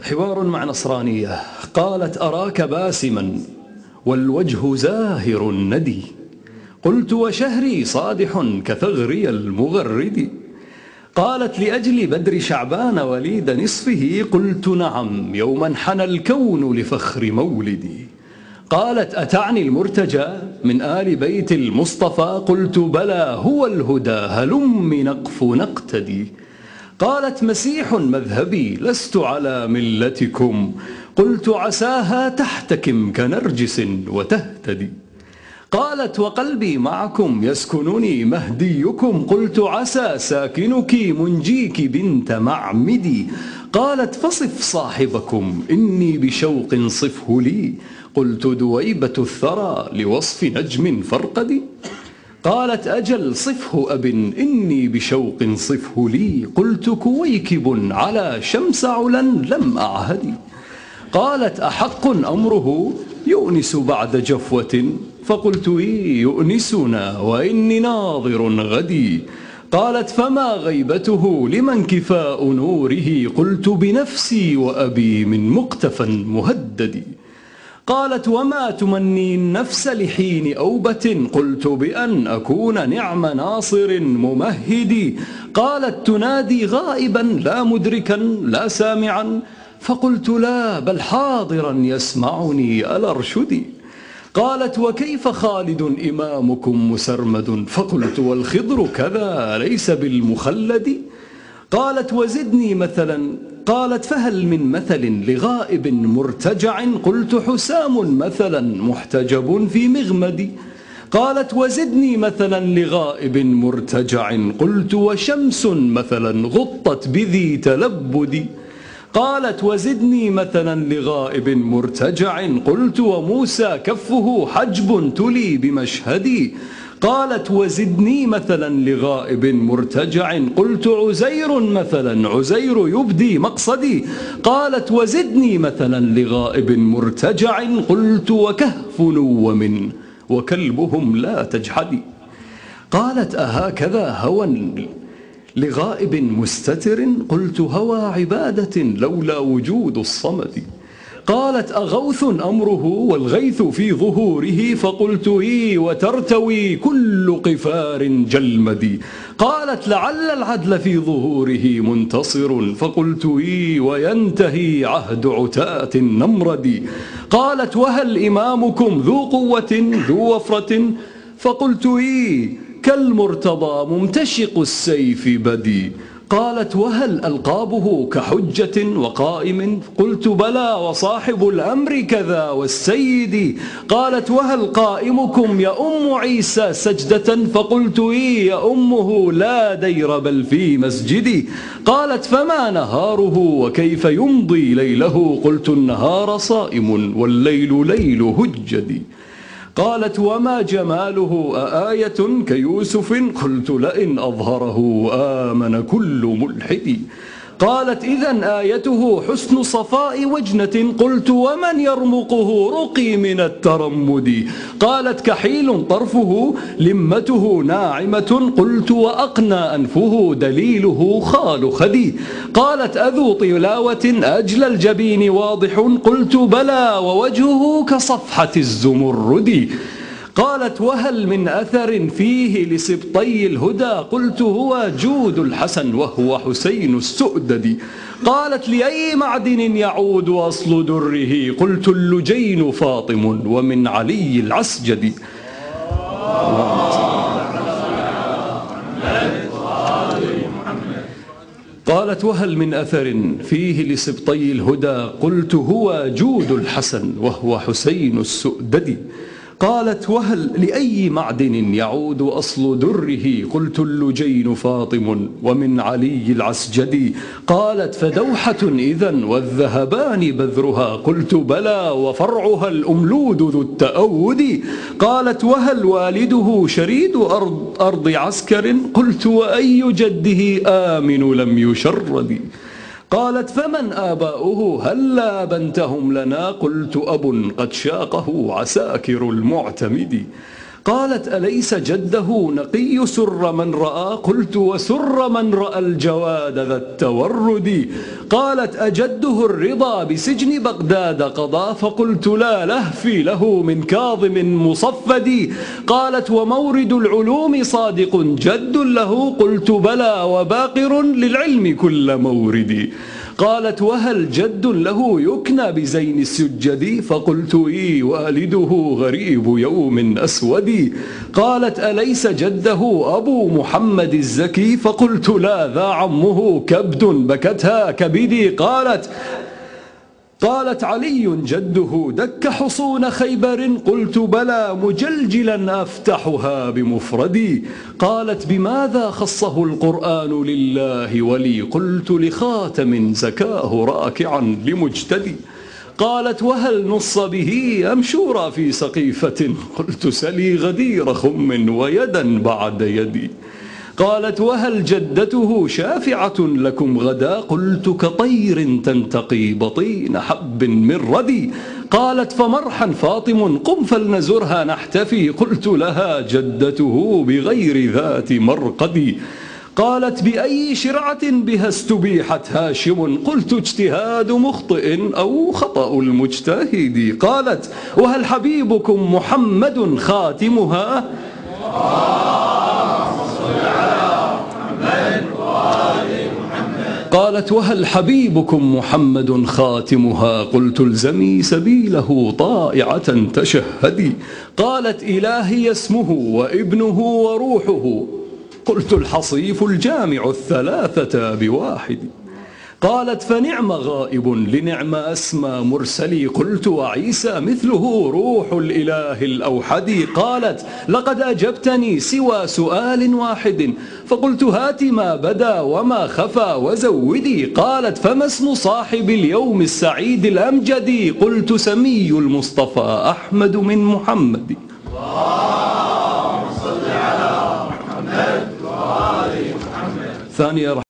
حوار مع نصرانية. قالت: أراك باسما والوجه زاهر ندي. قلت: وشهري صادح كثغري المغرد. قالت: لأجل بدر شعبان وليد نصفه. قلت: نعم، يوما حنى الكون لفخر مولدي. قالت: أتعني المرتجى من آل بيت المصطفى؟ قلت: بلى، هو الهدى، هلم نقف نقتدي. قالت: مسيح مذهبي، لست على ملتكم. قلت: عساها تحتكم كنرجس وتهتدي. قالت: وقلبي معكم يسكنني مهديكم. قلت: عسى ساكنك منجيك بنت معمدي. قالت: فصف صاحبكم إني بشوق صفه لي. قلت: دويبة الثرى لوصف نجم فرقدي. قالت: أجل صفه أب إني بشوق صفه لي. قلت: كويكب على شمس علا لم أعهدي. قالت: أحق أمره يؤنس بعد جفوة؟ فقلت: إي يؤنسنا وإني ناظر غدي. قالت: فما غيبته لمن كفاء نوره؟ قلت: بنفسي وأبي من مقتفى مهدد. قالت: وما تمني النفس لحين أوبة؟ قلت: بأن أكون نعم ناصر ممهد. قالت: تنادي غائبا لا مدركا لا سامعا؟ فقلت: لا، بل حاضرا يسمعني ألا ارشدي. قالت: وكيف خالد إمامكم مسرمد؟ فقلت: والخضر كذا ليس بالمخلد. قالت: وزدني مثلا. قالت: فهل من مثل لغائب مرتجع؟ قلت: حسام مثلا محتجب في مغمد. قالت: وزدني مثلا لغائب مرتجع. قلت: وشمس مثلا غطت بذي تلبد. قالت: وزدني مثلا لغائب مرتجع. قلت: وموسى كفه حجب تلي بمشهدي. قالت: وزدني مثلا لغائب مرتجع. قلت: عزير مثلا، عزير يبدي مقصدي. قالت: وزدني مثلا لغائب مرتجع. قلت: وكهف نوم وكلبهم لا تجحدي. قالت: أهكذا هوى لغائب مستتر؟ قلت: هوى عبادة لولا وجود الصمد. قالت: أغوث أمره والغيث في ظهوره؟ فقلت: إي، وترتوي كل قفار جلمد. قالت: لعل العدل في ظهوره منتصر؟ فقلت: إي، وينتهي عهد عتاة النمرد. قالت: وهل إمامكم ذو قوة ذو وفرة؟ فقلت: إي، كالمرتضى ممتشق السيف بدي. قالت: وهل ألقابه كحجة وقائم؟ قلت: بلى، وصاحب الأمر كذا والسيد. قالت: وهل قائمكم يؤم عيسى سجدة؟ فقلت: إي، يؤمه لا دير بل في مسجدي. قالت: فما نهاره وكيف يمضي ليله؟ قلت: النهار صائم والليل ليل هجدي. قالت: وما جماله أآية كيوسف؟ قلت: لئن أظهره آمن كل ملحد. قالت: إذن آيته حسن صفاء وجنة؟ قلت: ومن يرمقه رقي من الترمد. قالت: كحيل طرفه لمته ناعمة؟ قلت: وأقنى أنفه دليله خال خدي. قالت: أذو طلاوة أجل الجبين واضح؟ قلت: بلى، ووجهه كصفحة الزمرد. قالت: وهل من أثر فيه لسبطي الهدى؟ قلت: هو جود الحسن وهو حسين السؤدد. قالت: لأي معدن يعود أصل دره؟ قلت: اللجين فاطم ومن علي العسجد. قالت: وهل من أثر فيه لسبطي الهدى؟ قلت: هو جود الحسن وهو حسين السؤدد. قالت: وهل لأي معدن يعود أصل دره؟ قلت: اللجين فاطم ومن علي العسجد. قالت: فدوحة إذن والذهبان بذرها؟ قلت: بلى، وفرعها الأملود ذو التأود. قالت: وهل والده شريد أرض عسكر؟ قلت: وأي جده آمن لم يشرد. قالت: فمن آباؤه هلا بنتهم لنا؟ قلت: أب قد شاقه عساكر المعتمد. قالت: أليس جده نقي سر من رأى؟ قلت: وسر من رأى الجواد ذا التورد. قالت أجده الرضا بسجن بغداد قضى؟ فقلت لا لهفي له من كاظم مصفد. قالت ومورد العلوم صادق جد له؟ قلت بلى وباقر للعلم كل موردي. قالت وهل جد له يكنى بزين السجد؟ فقلت إي والده غريب يوم أسود. قالت أليس جده أبو محمد الزكي؟ فقلت لا ذا عمه كبد بكتها كبدي. قالت علي جده دك حصون خيبر؟ قلت بلى مجلجلا أفتحها بمفردي. قالت بماذا خصه القرآن لله ولي؟ قلت لخاتم زكاه راكعا لمجتدي. قالت وهل نص به أم شورى في سقيفة؟ قلت سلي غدير خم ويدا بعد يدي. قالت وهل جدته شافعة لكم غدا؟ قلت كطير تنتقي بطين حب من ردي. قالت فمرحا فاطم قم فلنزرها نحتفي. قلت لها جدته بغير ذات مرقدي. قالت بأي شرعة بها استبيحت هاشم؟ قلت اجتهاد مخطئ أو خطأ المجتهد. قالت وهل حبيبكم محمد خاتمها؟ قالت وهل حبيبكم محمد خاتمها؟ قلت الزمي سبيله طائعة تشهدي. قالت إلهي اسمه وابنه وروحه. قلت الحصيف الجامع الثلاثة بواحد. قالت فنعم غائب لنعم أسمى مرسلي. قلت وعيسى مثله روح الإله الأوحد. قالت لقد أجبتني سوى سؤال واحد. فقلت هات ما بدا وما خفى وزودي. قالت فما اسم صاحب اليوم السعيد الأمجد؟ قلت سمي المصطفى أحمد من محمد. اللهم صل على محمد وآل محمد. ثانية